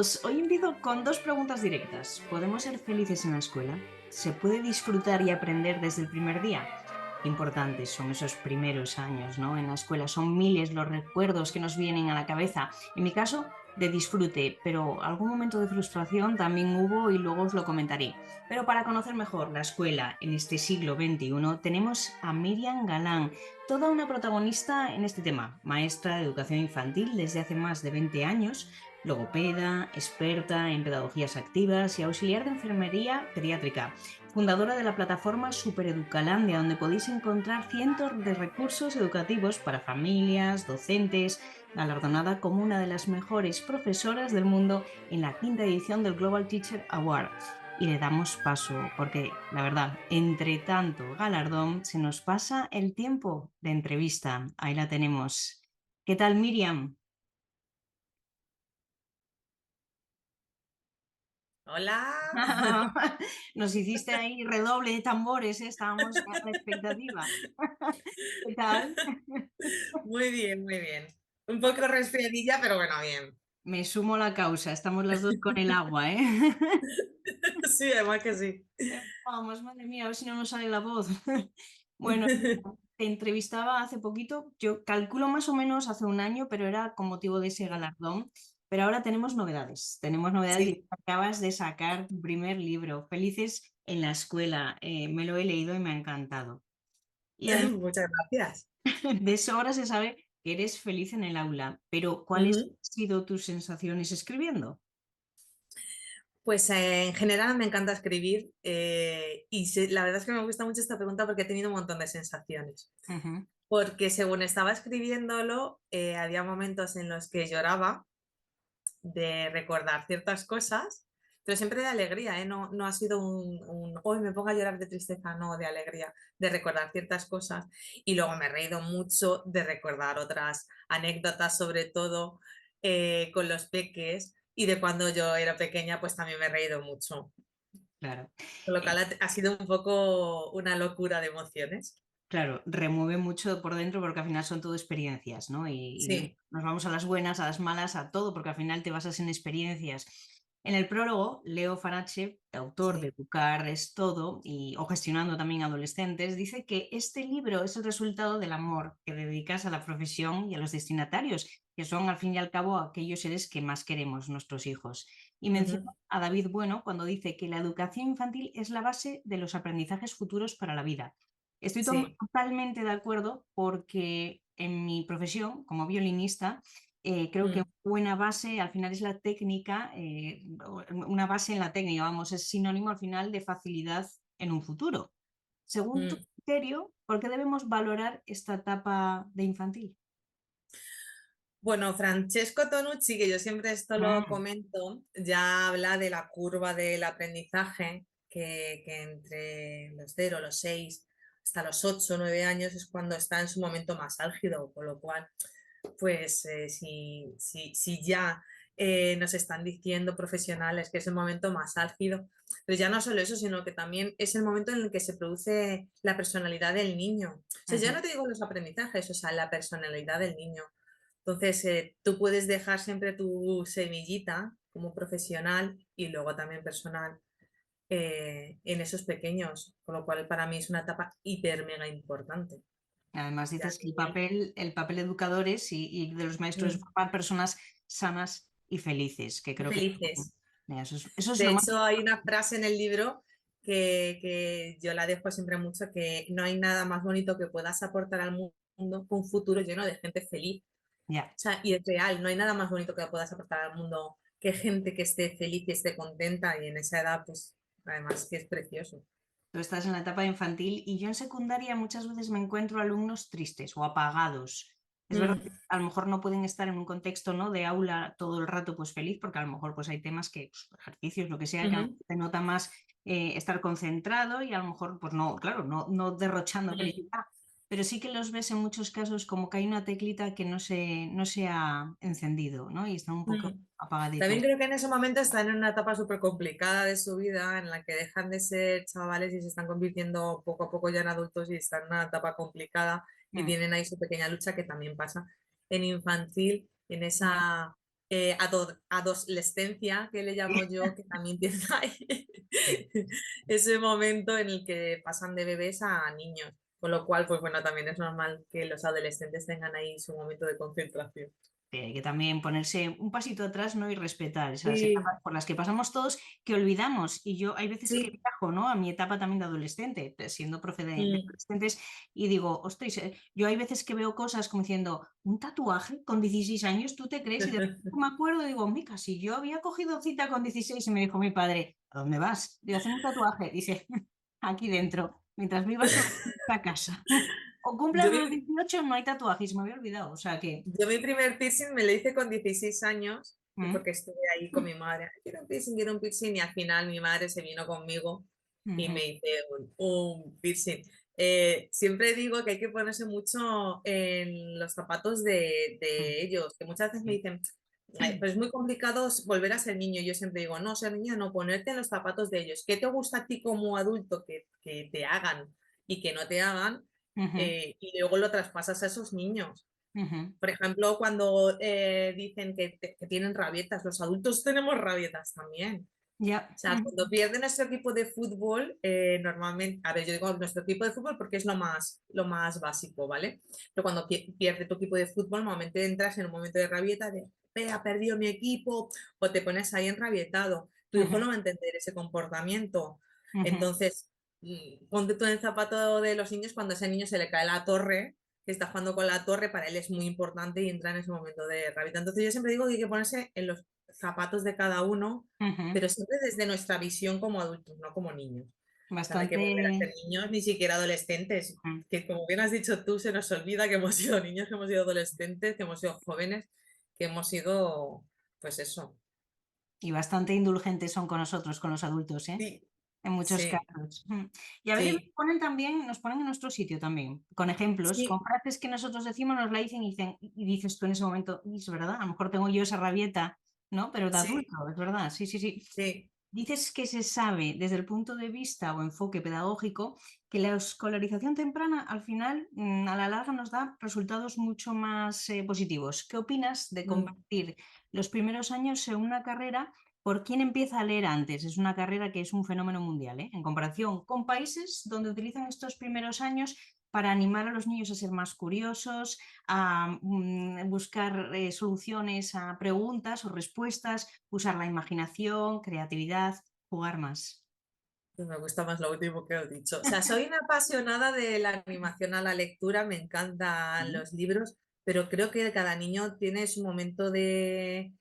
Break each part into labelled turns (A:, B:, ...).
A: Chicos, hoy empiezo con dos preguntas directas. ¿Podemos ser felices en la escuela? ¿Se puede disfrutar y aprender desde el primer día? Qué importantes son esos primeros años, ¿no? En la escuela son miles los recuerdos que nos vienen a la cabeza. En mi caso, de disfrute, pero algún momento de frustración también hubo y luego os lo comentaré. Pero para conocer mejor la escuela en este siglo XXI, tenemos a Miriam Galán, toda una protagonista en este tema, maestra de educación infantil desde hace más de 20 años, logopeda, experta en pedagogías activas y auxiliar de enfermería pediátrica, fundadora de la plataforma Supereducalandia, donde podéis encontrar cientos de recursos educativos para familias, docentes, galardonada como una de las mejores profesoras del mundo en la quinta edición del Global Teacher Award. Y le damos paso, porque la verdad, entre tanto galardón, se nos pasa el tiempo de entrevista. Ahí la tenemos. ¿Qué tal, Miriam?
B: Hola,
A: Nos hiciste ahí redoble de tambores, ¿eh? Estábamos a la expectativa. ¿Qué tal?
B: muy bien, muy bien. Un poco resfriadilla, pero bueno, bien.
A: Me sumo a la causa, estamos las dos con el agua, ¿eh?
B: Sí, además que sí.
A: Vamos, madre mía, a ver si no nos sale la voz. Bueno, te entrevistaba hace poquito, yo calculo más o menos hace un año, pero era con motivo de ese galardón. Pero ahora tenemos novedades y
B: Sí,
A: acabas de sacar tu primer libro, Felices en la escuela. Me lo he leído y me ha encantado. Y además
B: muchas gracias.
A: de sobra se sabe que eres feliz en el aula, pero ¿cuáles han
B: Ujú.
A: sido tus sensaciones escribiendo?
B: Pues en general me encanta escribir y la verdad es que me gusta mucho esta pregunta porque he tenido un montón de sensaciones.
A: Ujú,
B: Porque según estaba escribiéndolo, había momentos en los que lloraba de recordar ciertas cosas, pero siempre de alegría, ¿eh? No, no ha sido hoy me pongo a llorar de tristeza, no, de alegría, de recordar ciertas cosas. Y luego me he reído mucho de recordar otras anécdotas, sobre todo con los peques, y de cuando yo era pequeña, pues también me he reído mucho.
A: claro.
B: Con lo cual ha sido un poco una locura de emociones.
A: Claro, remueve mucho por dentro porque al final son todo experiencias, ¿no? Y
B: Sí.
A: nos vamos a las buenas, a las malas, a todo, porque al final te basas en experiencias. En el prólogo, Leo Farache, autor de
B: Sí.
A: Educar es todo o gestionando también adolescentes, dice que este libro es el resultado del amor que dedicas a la profesión y a los destinatarios, que son al fin y al cabo aquellos seres que más queremos, nuestros hijos. Y menciona
B: Ujú.
A: a David Bueno cuando dice que la educación infantil es la base de los aprendizajes futuros para la vida. Estoy
B: Sí.
A: totalmente de acuerdo porque en mi profesión como violinista creo que una
B: Mm,
A: buena base al final es la técnica, una base en la técnica, vamos, es sinónimo al final de facilidad en un futuro. Según tu
B: mm.
A: criterio, ¿por qué debemos valorar esta etapa de infantil?
B: Bueno, Francesco Tonucci, que yo siempre esto lo
A: Mm,
B: comento, ya habla de la curva del aprendizaje, que entre los 0, los 6, hasta los 8, 9 años es cuando está en su momento más álgido, con lo cual, pues si ya nos están diciendo profesionales que es el momento más álgido, pero ya no solo eso, sino que también es el momento en el que se produce la personalidad del niño. O sea, ya
A: ujú.
B: no te digo los aprendizajes, o sea, la personalidad del niño. Entonces, tú puedes dejar siempre tu semillita como profesional y luego también personal en esos pequeños, con lo cual para mí es una etapa hiper mega importante.
A: Además
B: Ya
A: dices que
B: que-
A: el papel de educadores y de los maestros es
B: Mm,
A: formar personas sanas y felices, que creo que
B: felices.
A: eso es
B: De
A: lo más...
B: hecho, hay una frase en el libro que yo la dejo siempre mucho, que no hay nada más bonito que puedas aportar al mundo que un futuro lleno de gente feliz.
A: Ya.
B: O sea, y es real, no hay nada más bonito que puedas aportar al mundo que gente que esté feliz, que esté contenta y en esa edad, pues, además que es precioso.
A: Tú estás en la etapa infantil y yo en secundaria muchas veces me encuentro alumnos tristes o apagados. Es verdad que
B: Mm,
A: a lo mejor no pueden estar en un contexto, ¿no?, de aula todo el rato pues feliz, porque a lo mejor pues hay temas que, pues, ejercicios, lo que sea, que a lo
B: ujú,
A: mejor te nota más estar concentrado y a lo mejor pues no, claro, no derrochando
B: mm.
A: felicidad, pero sí que los ves en muchos casos como que hay una teclita que no se ha encendido, ¿no? Y están un poco
B: Mm. También
A: apagaditos.
B: creo que en ese momento están en una etapa súper complicada de su vida en la que dejan de ser chavales y se están convirtiendo poco a poco ya en adultos y están en una etapa complicada y
A: Mm.
B: tienen ahí su pequeña lucha que también pasa en infantil, en
A: Mm.
B: esa... adolescencia, que le llamo yo, que también tiene ahí ese momento en el que pasan de bebés a niños. Con lo cual, pues bueno, también es normal que los adolescentes tengan ahí su momento de concentración.
A: Hay que también ponerse un pasito atrás, ¿no? Y respetar esas
B: Sí,
A: etapas por las que pasamos todos, que olvidamos. Y yo hay veces que
B: sí.
A: viajo, ¿no? A mi etapa también de adolescente, siendo profe de
B: Mm.
A: adolescentes, y digo, ostras, yo hay veces que veo cosas como diciendo, un tatuaje con 16 años, ¿tú te crees? Y de repente me acuerdo, digo, mica, si yo había cogido cita con 16 y me dijo mi padre, ¿a dónde vas? Digo, hacer un tatuaje. Dice, aquí dentro, mientras vivas en esta casa. O cumplas
B: Yo
A: los
B: mi,
A: 18 no hay tatuajes, me había olvidado. O sea que...
B: yo mi primer piercing me lo hice con 16 años, y
A: ¿Mm?
B: porque estuve ahí con mi madre. "Ay, quiero un piercing", y al final mi madre se vino conmigo y
A: Ujú,
B: me hice un piercing. Siempre digo que hay que ponerse mucho en los zapatos
A: ujú.
B: de ellos, que muchas veces me
A: Sí.
B: dicen, "Ay, pero es muy complicado volver a ser niño". Yo siempre digo, no, ser niño, no, ponerte en los zapatos de ellos. ¿Qué te gusta a ti como adulto que te hagan y que no te hagan?
A: Ujú,
B: Y luego lo traspasas a esos niños.
A: ujú.
B: Por ejemplo, cuando dicen que tienen rabietas, los adultos tenemos rabietas también.
A: Ya.
B: O sea,
A: Ujú,
B: cuando pierde nuestro equipo de fútbol, normalmente, a ver, yo digo nuestro equipo de fútbol porque es lo más básico, ¿vale? Pero cuando pierde tu equipo de fútbol, normalmente entras en un momento de rabieta de, ha perdido mi equipo, o te pones ahí enrabietado. Tu hijo
A: ujú,
B: no va a entender ese comportamiento.
A: ujú.
B: Entonces, ponte tú en el zapato de los niños cuando a ese niño se le cae la torre, que está jugando con la torre, para él es muy importante y entra en ese momento de rabieta. Entonces, yo siempre digo que hay que ponerse en los zapatos de cada uno,
A: Ujú.
B: pero siempre desde nuestra visión como adultos, no como niños. O sea, no hay que
A: Bastante.
B: volver a ser niños ni siquiera adolescentes,
A: Ujú.
B: que como bien has dicho tú, se nos olvida que hemos sido niños, que hemos sido adolescentes, que hemos sido jóvenes, que hemos sido, pues eso.
A: Y bastante indulgentes son con nosotros, con los adultos, ¿eh?
B: Sí,
A: En muchos
B: sí,
A: casos. Y a veces
B: sí,
A: nos ponen en nuestro sitio también, con ejemplos, con
B: sí,
A: frases que nosotros decimos, nos la dicen y dices tú en ese momento, "Y es verdad, a lo mejor tengo yo esa rabieta, ¿no? Pero de
B: sí,
A: adulto, es verdad, sí, sí, sí.
B: sí.
A: Dices que se sabe desde el punto de vista o enfoque pedagógico que la escolarización temprana al final, a la larga, nos da resultados mucho más positivos. ¿Qué opinas de
B: Mm.
A: convertir los primeros años en una carrera por quién empieza a leer antes? Es una carrera que es un fenómeno mundial, ¿eh? En comparación con países donde utilizan estos primeros años para animar a los niños a ser más curiosos, a buscar soluciones a preguntas o respuestas, usar la imaginación, creatividad, jugar más.
B: Pues me gusta más lo último que he dicho. O sea, soy una apasionada de la animación a la lectura, me encantan
A: Sí.
B: los libros, pero creo que cada niño tiene su momento de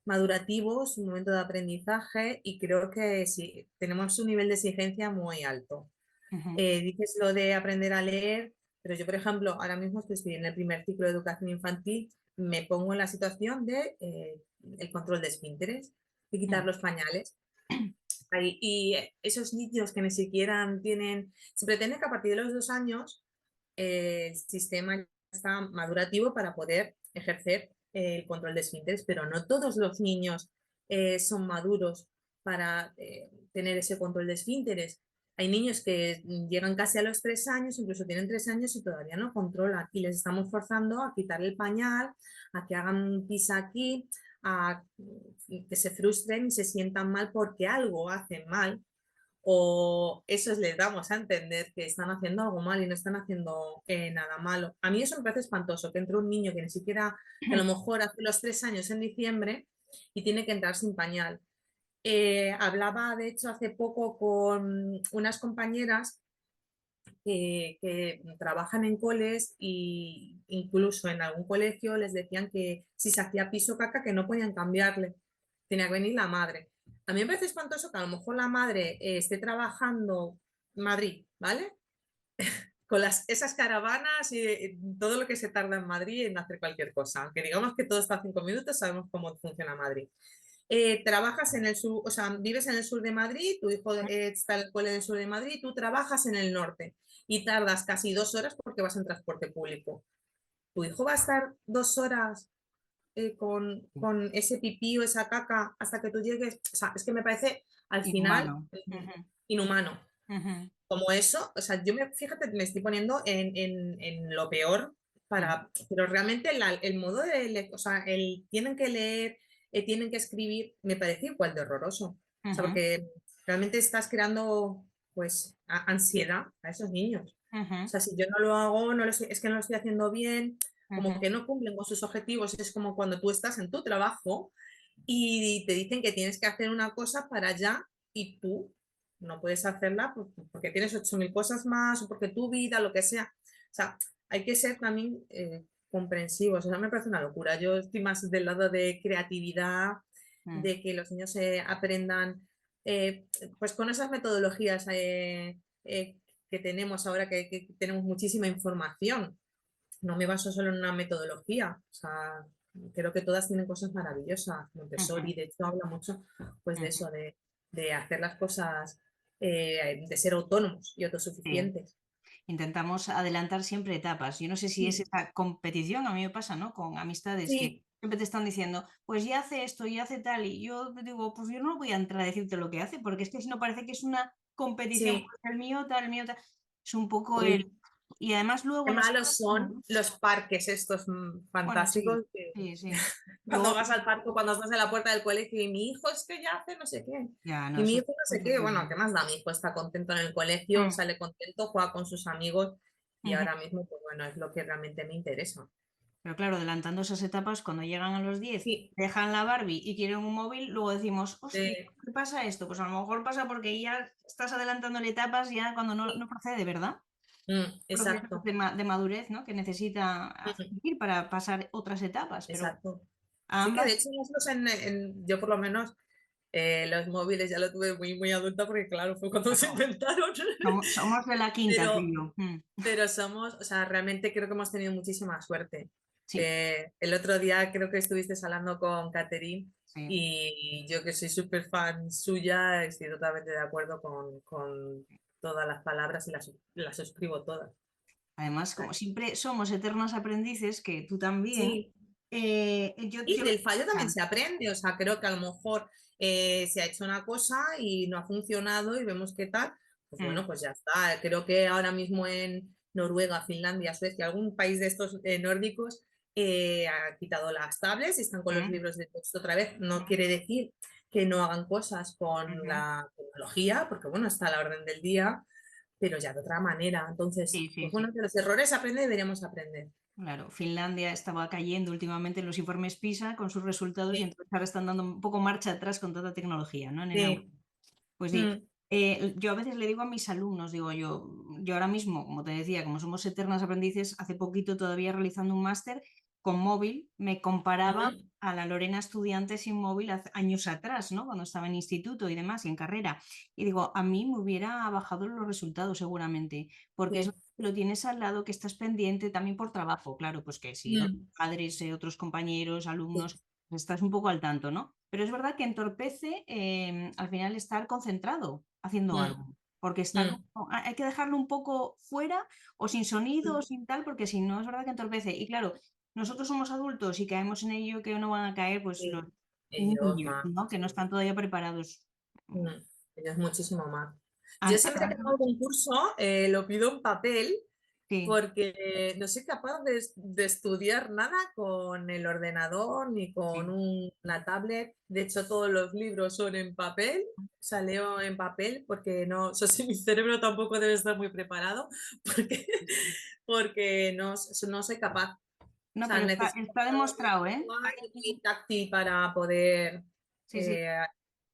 B: madurativo, su momento de aprendizaje, y creo que sí, tenemos un nivel de exigencia muy alto.
A: Ujú,
B: Dices lo de aprender a leer, pero yo, por ejemplo, ahora mismo que estoy en el primer ciclo de educación infantil, me pongo en la situación de el control de esfínteres, de quitar
A: ujú,
B: los pañales. Y esos niños que ni siquiera tienen, se pretende que a partir de los 2 años el sistema ya está madurativo para poder ejercer el control de esfínteres, pero no todos los niños son maduros para tener ese control de esfínteres. Hay niños que llegan casi a los 3 años, incluso tienen 3 años y todavía no controlan. Y les estamos forzando a quitarle el pañal, a que hagan pis aquí, a que se frustren y se sientan mal porque algo hacen mal, o eso les damos a entender que están haciendo algo mal y no están haciendo nada malo. A mí eso me parece espantoso, que entre un niño que ni siquiera, que a lo mejor hace los 3 años en diciembre y tiene que entrar sin pañal. Hablaba, de hecho, hace poco con unas compañeras que trabajan en coles, y incluso en algún colegio les decían que si se hacía piso caca que no podían cambiarle, tenía que venir la madre. A mí me parece espantoso que a lo mejor la madre esté trabajando en Madrid, ¿vale? Con esas caravanas y todo lo que se tarda en Madrid en hacer cualquier cosa. Aunque digamos que todo está a 5 minutos, sabemos cómo funciona Madrid. Trabajas en el sur, o sea, vives en el sur de Madrid, tu hijo está en el cole del sur de Madrid, tú trabajas en el norte y tardas casi 2 horas porque vas en transporte público. Tu hijo va a estar 2 horas con ese pipí o esa caca hasta que tú llegues. O sea, es que me parece al final
A: inhumano. Ujú,
B: inhumano.
A: ujú,
B: Como eso, o sea, fíjate, me estoy poniendo en lo peor,
A: ujú,
B: pero realmente el modo de, o sea, tienen que leer, tienen que escribir, me parece igual de horroroso. O sea,
A: Ujú,
B: porque realmente estás creando pues ansiedad a esos niños. O
A: ujú,
B: sea, si yo no lo hago, es que no lo estoy haciendo bien, como
A: ujú,
B: que no cumplen con sus objetivos. Es como cuando tú estás en tu trabajo y te dicen que tienes que hacer una cosa para allá y tú no puedes hacerla porque tienes 8.000 cosas más o porque tu vida, lo que sea. O sea, hay que ser también comprensivos. O sea, me parece una locura. Yo estoy más del lado de creatividad,
A: mm,
B: de que los niños aprendan eh, pues con esas metodologías que tenemos ahora, que tenemos muchísima información. No me baso solo en una metodología. O sea, creo que todas tienen cosas maravillosas.
A: ujú,
B: Montessori, de hecho, habla mucho pues de
A: ujú.
B: eso, de hacer las cosas, de ser autónomos y
A: Sí.
B: autosuficientes.
A: Intentamos adelantar siempre etapas. Yo no sé si es
B: Sí,
A: esa competición, a mí me pasa, ¿no? Con amistades que
B: sí,
A: siempre te están diciendo, pues ya hace esto, ya hace tal, y yo digo, pues yo no voy a entrar a decirte lo que hace, porque es que si no parece que es una competición,
B: sí.
A: pues el mío tal, el mío tal. Es un poco el...
B: Uy,
A: Y además
B: qué
A: luego
B: malos
A: nosotros...
B: son los parques estos
A: Bueno, sí,
B: fantásticos que
A: sí, sí.
B: cuando
A: Luego,
B: vas al parque, cuando estás en la puerta del colegio y mi hijo es que ya hace no sé qué.
A: ya, no,
B: Y mi
A: eso
B: hijo no
A: es
B: sé qué. Bueno,
A: horrible.
B: ¿qué más da? Mi hijo está contento en el colegio,
A: Mm,
B: sale contento, juega con sus amigos y
A: ujú.
B: ahora mismo, pues bueno, es lo que realmente me interesa.
A: Pero claro, adelantando esas etapas, cuando llegan a los 10
B: Sí,
A: dejan la Barbie y quieren un móvil, luego decimos, hostia,
B: eh,
A: ¿qué pasa esto? Pues a lo mejor pasa porque ya estás adelantándole etapas ya cuando no
B: sí,
A: procede, ¿verdad? Procesos
B: exacto,
A: de madurez, ¿no? Que necesita
B: mm,
A: adquirir para pasar otras etapas, pero
B: exacto.
A: a
B: Sí que de
A: ambas
B: hecho nosotros yo por lo menos los móviles ya lo tuve muy, muy adulta porque claro, fue cuando se
A: claro,
B: inventaron.
A: somos de la quinta, tú y
B: Pero
A: yo. Mm,
B: Pero somos, o sea, realmente creo que hemos tenido muchísima suerte.
A: sí,
B: El otro día creo que estuviste hablando con Catherine
A: sí.
B: y yo que soy súper fan suya, estoy totalmente de acuerdo con todas las palabras y las suscribo todas.
A: Además, como siempre somos eternos aprendices, que tú también,
B: Sí, y
A: yo...
B: del fallo también se aprende, o sea, creo que a lo mejor se ha hecho una cosa y no ha funcionado y vemos qué tal, pues
A: Mm,
B: bueno, pues ya está. Creo que ahora mismo en Noruega, Finlandia, Suecia, algún país de estos nórdicos ha quitado las tablets y están con los
A: mm,
B: libros de texto otra vez. No quiere decir que no hagan cosas con
A: ujú.
B: la tecnología, porque bueno, está a la orden del día, pero ya de otra manera. Entonces,
A: Sí, sí,
B: pues
A: sí.
B: bueno, de los errores se aprende y deberíamos aprender.
A: Claro, Finlandia estaba cayendo últimamente en los informes PISA con sus resultados y
B: Sí,
A: entonces ahora están dando un poco marcha atrás con tanta tecnología, ¿no? En el aula.
B: sí.
A: Pues sí,
B: Mm,
A: yo a veces le digo a mis alumnos, digo yo ahora mismo, como te decía, como somos eternas aprendices, hace poquito todavía realizando un máster con móvil, me comparaba
B: ujú.
A: a la Lorena estudiante sin móvil hace años atrás, ¿no? Cuando estaba en instituto y demás y en carrera. Y digo, a mí me hubiera bajado los resultados seguramente, porque es
B: Sí.
A: lo tienes al lado, que estás pendiente también por trabajo, claro, pues que si otros
B: Mm,
A: padres, otros compañeros,
B: sí.
A: alumnos, pues estás un poco al tanto, ¿no? Pero es verdad que entorpece al final estar concentrado haciendo
B: Mm,
A: algo, porque está
B: mm,
A: hay que dejarlo un poco fuera o sin sonido o
B: mm.
A: sin tal, porque si no es verdad que entorpece. Y claro, nosotros somos adultos y caemos en ello que no van a caer pues los
B: Sí. Ellos
A: niños,
B: más.
A: ¿no? Que no
B: Sí.
A: están todavía preparados.
B: Mm, ellos muchísimo más. Yo
A: An-
B: siempre que hago algún curso lo pido en papel
A: sí.
B: porque no soy capaz de estudiar nada con el ordenador ni con
A: Sí.
B: una tablet. De hecho, todos los libros son en papel. O sea, leo en papel porque no, o sea, si mi cerebro tampoco debe estar muy preparado porque, porque no soy capaz. O
A: No,
B: sea,
A: pero
B: necesito
A: está
B: algo muy
A: demostrado, ¿eh?
B: visual y muy táctil para poder
A: Sí, sí.
B: eh,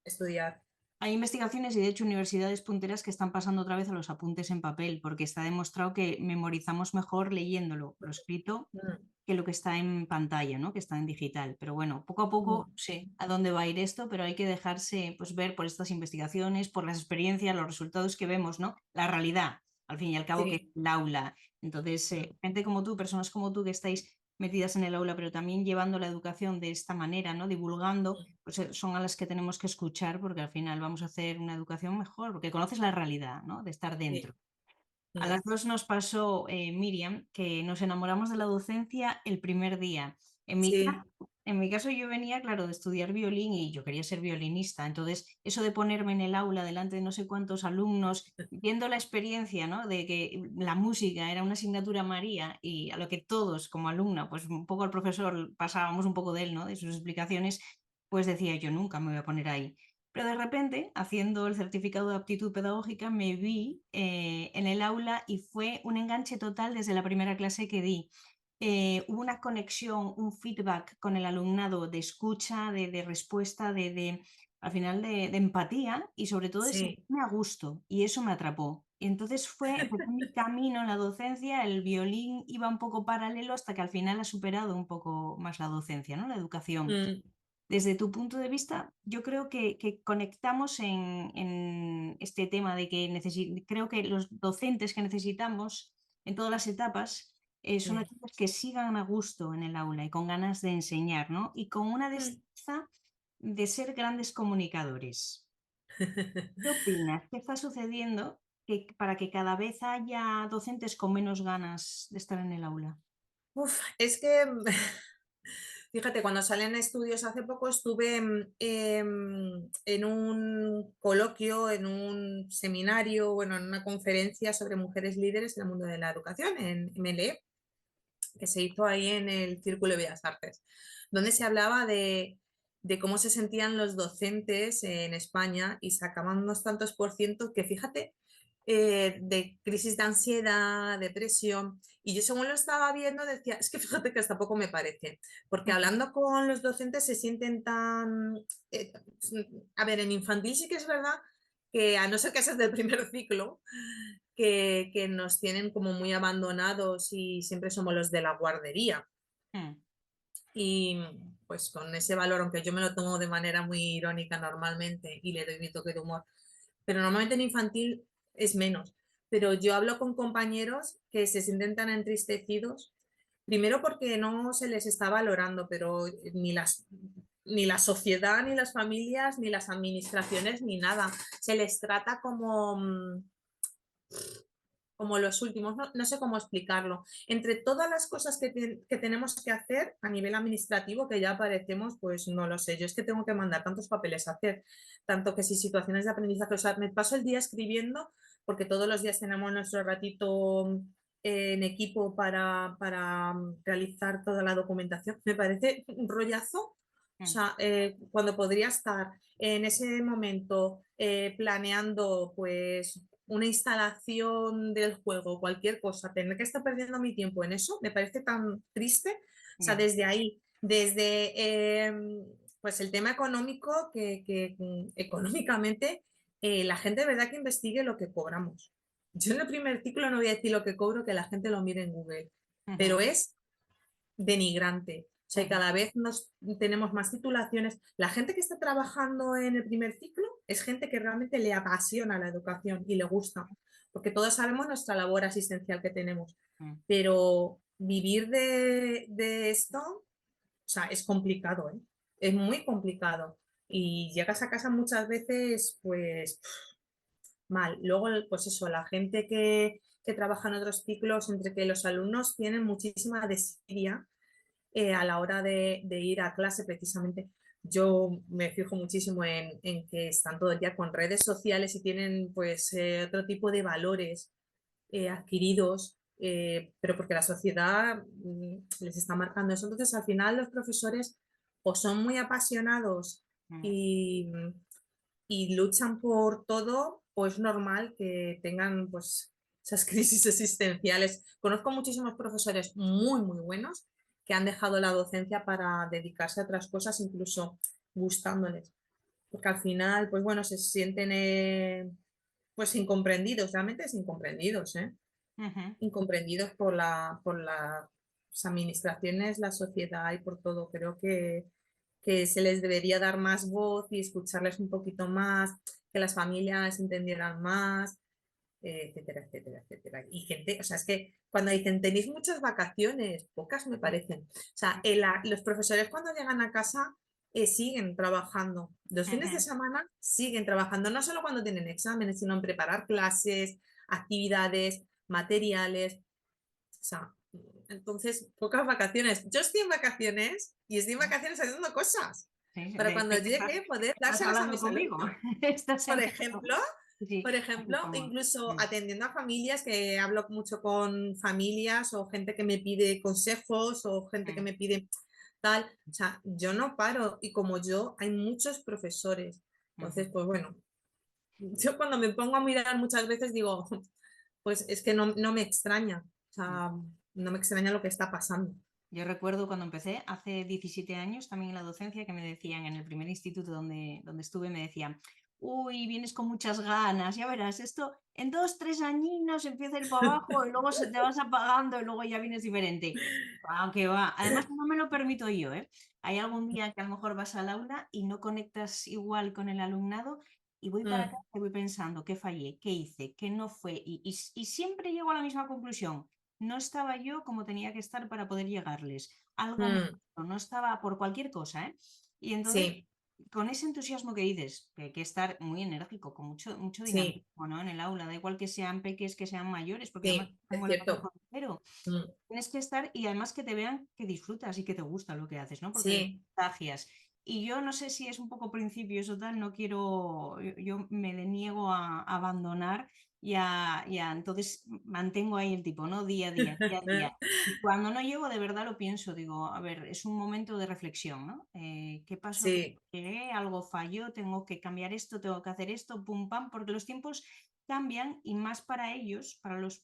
B: estudiar.
A: Hay investigaciones y de hecho universidades punteras que están pasando otra vez a los apuntes en papel, porque está demostrado que memorizamos mejor leyéndolo, lo escrito,
B: Mm,
A: que lo que está en pantalla, ¿no? Que está en digital. Pero bueno, poco a poco
B: mm,
A: sé a dónde va a ir esto, pero hay que dejarse pues, ver por estas investigaciones, por las experiencias, los resultados que vemos, ¿no? La realidad, al fin y al cabo, que es
B: sí,
A: el aula. Entonces,
B: mm,
A: gente como tú, personas como tú que estáis metidas en el aula, pero también llevando la educación de esta manera, ¿no? Divulgando, pues son a las que tenemos que escuchar porque al final vamos a hacer una educación mejor, porque conoces la realidad, ¿no? De estar
B: sí,
A: dentro. A
B: mm,
A: las dos nos pasó, Miriam, que nos enamoramos de la docencia el primer día.
B: sí,
A: En mi caso yo venía, claro, de estudiar violín y yo quería ser violinista. Entonces, eso de ponerme en el aula delante de no sé cuántos alumnos, viendo la experiencia, ¿no? De que la música era una asignatura María y a lo que todos como alumna, pues un poco al profesor pasábamos un poco de él, ¿no? De sus explicaciones. pues decía yo, nunca me voy a poner ahí. Pero de repente, haciendo el certificado de aptitud pedagógica, me vi en el aula y fue un enganche total desde la primera clase que di. Hubo una conexión, un feedback con el alumnado de escucha, de respuesta, al final de empatía y sobre todo de
B: Sí.
A: sentirme a gusto. Y eso me atrapó. Y entonces empecé mi camino en la docencia, el violín iba un poco paralelo hasta que al final ha superado un poco más la docencia, ¿no? La educación.
B: Mm,
A: Desde tu punto de vista, yo creo que conectamos en este tema de que creo que los docentes que necesitamos en todas las etapas son
B: sí.
A: aquellos que sigan a gusto en el aula y con ganas de enseñar, ¿no? Y con una
B: Mm.
A: destreza de ser grandes comunicadores. ¿Qué opinas? ¿Qué está sucediendo para que cada vez haya docentes con menos ganas de estar en el aula?
B: Uf, es que fíjate, cuando salen estudios hace poco estuve en un coloquio, en un seminario, bueno, en una conferencia sobre mujeres líderes en el mundo de la educación en MLE, que se hizo ahí en el Círculo de Bellas Artes, donde se hablaba de cómo se sentían los docentes en España y sacaban unos tantos por ciento que fíjate, de crisis de ansiedad, depresión, y yo según lo estaba viendo decía, es que fíjate que hasta poco me parece, porque
A: Ujú.
B: hablando con los docentes se sienten tan... eh, a ver, en infantil sí que es verdad que a no ser que seas del primer ciclo, que nos tienen como muy abandonados y siempre somos los de la guardería.
A: Mm,
B: Y pues con ese valor, aunque yo me lo tomo de manera muy irónica normalmente y le doy mi toque de humor, pero normalmente en infantil es menos. Pero yo hablo con compañeros que se sienten tan entristecidos, primero porque no se les está valorando, pero ni la sociedad, ni las familias, ni las administraciones, ni nada. Se les trata como, como los últimos, no, no sé cómo explicarlo. Entre todas las cosas que tenemos que hacer a nivel administrativo, que ya aparecemos, pues no lo sé, yo es que tengo que mandar tantos papeles a hacer, tanto que si situaciones de aprendizaje, o sea, me paso el día escribiendo, porque todos los días tenemos nuestro ratito en equipo para realizar toda la documentación. Me parece un rollazo. O
A: mm,
B: sea, cuando podría estar en ese momento planeando pues una instalación del juego, cualquier cosa, tener que estar perdiendo mi tiempo en eso, me parece tan triste. O sea,
A: ya.
B: desde ahí, desde pues el tema económico, económicamente la gente de verdad que investigue lo que cobramos. Yo en el primer ciclo no voy a decir lo que cobro, que la gente lo mire en Google,
A: Ujú,
B: pero es denigrante. O sea,
A: ujú,
B: cada vez tenemos más titulaciones. La gente que está trabajando en el primer ciclo es gente que realmente le apasiona la educación y le gusta, porque todos sabemos nuestra labor asistencial que tenemos,
A: mm.
B: pero vivir de esto, o sea, es complicado, ¿eh? Es muy complicado. Y llegas a casa muchas veces, pues, mal. Luego, pues eso, la gente que trabaja en otros ciclos, entre que los alumnos tienen muchísima desidia a la hora de ir a clase precisamente. Yo me fijo muchísimo en que están todo el día con redes sociales y tienen pues otro tipo de valores adquiridos, pero porque la sociedad les está marcando eso. Entonces, al final los profesores o son muy apasionados
A: Mm.
B: y, y luchan por todo, o es normal que tengan pues esas crisis existenciales. Conozco muchísimos profesores muy, muy buenos que han dejado la docencia para dedicarse a otras cosas, incluso gustándoles, porque al final, pues bueno, se sienten pues incomprendidos, realmente es incomprendidos, ¿eh?
A: Ujú.
B: Incomprendidos por las administraciones, la sociedad y por todo. Creo que se les debería dar más voz y escucharles un poquito más, que las familias entendieran más, etcétera, etcétera, etcétera. Y gente, o sea, es que cuando dicen tenéis muchas vacaciones, pocas me parecen. O sea, los profesores cuando llegan a casa siguen trabajando. Los fines de
A: Ujú.
B: semana siguen trabajando, no solo cuando tienen exámenes, sino en preparar clases, actividades, materiales. O sea, entonces, pocas vacaciones. Yo estoy en vacaciones y estoy en vacaciones haciendo cosas
A: Sí,
B: para
A: de
B: cuando
A: hecho,
B: llegue poder
A: estás
B: dárselas a
A: hablando
B: mis
A: conmigo.
B: alumnos.
A: Estás
B: Por
A: en eso.
B: ejemplo,
A: Sí,
B: por
A: así
B: ejemplo,
A: como.
B: incluso
A: Mm,
B: atendiendo a familias, que hablo mucho con familias o gente que me pide consejos o gente que
A: mm,
B: me pide tal. O sea, yo no paro y como yo, hay muchos profesores.
A: Ujú.
B: Entonces, pues bueno, yo cuando me pongo a mirar muchas veces digo, pues es que no me extraña. O sea, no me extraña lo que está pasando.
A: Yo recuerdo cuando empecé, hace 17 años, también en la docencia, que me decían, en el primer instituto donde estuve, me decían, uy, vienes con muchas ganas, ya verás, esto en 2, 3 añinos empieza a ir para abajo y luego se te vas apagando y luego ya vienes diferente. Aunque va, además no me lo permito yo, ¿eh? Hay algún día que a lo mejor vas al aula y no conectas igual con el alumnado y voy para acá
B: Mm,
A: y voy pensando, ¿qué fallé? ¿Qué hice? ¿Qué no fue? Y siempre llego a la misma conclusión, no estaba yo como tenía que estar para poder llegarles. Algo me
B: mm,
A: faltó, no estaba por cualquier cosa, ¿eh? Y entonces,
B: sí,
A: con ese entusiasmo que dices, que hay que estar muy enérgico, con mucho
B: sí,
A: dinamismo, ¿no? En el aula, da igual que sean peques, que sean mayores, porque además
B: sí, es
A: como el
B: cierto.
A: abanico entero.
B: Mm,
A: Tienes que estar y además que te vean que disfrutas y que te gusta lo que haces, ¿no? Porque les
B: sí.
A: contagias. Y yo no sé si es un poco principio eso tal, no quiero, yo me le niego a abandonar entonces mantengo ahí el tipo, ¿no? Día a día, día a día. Y cuando no llego, de verdad lo pienso, digo, a ver, es un momento de reflexión, ¿no? ¿Qué pasó? ¿Qué
B: Sí,
A: llegué? ¿Algo falló? ¿Tengo que cambiar esto? ¿Tengo que hacer esto? Pum, pam, porque los tiempos cambian y más para ellos, para los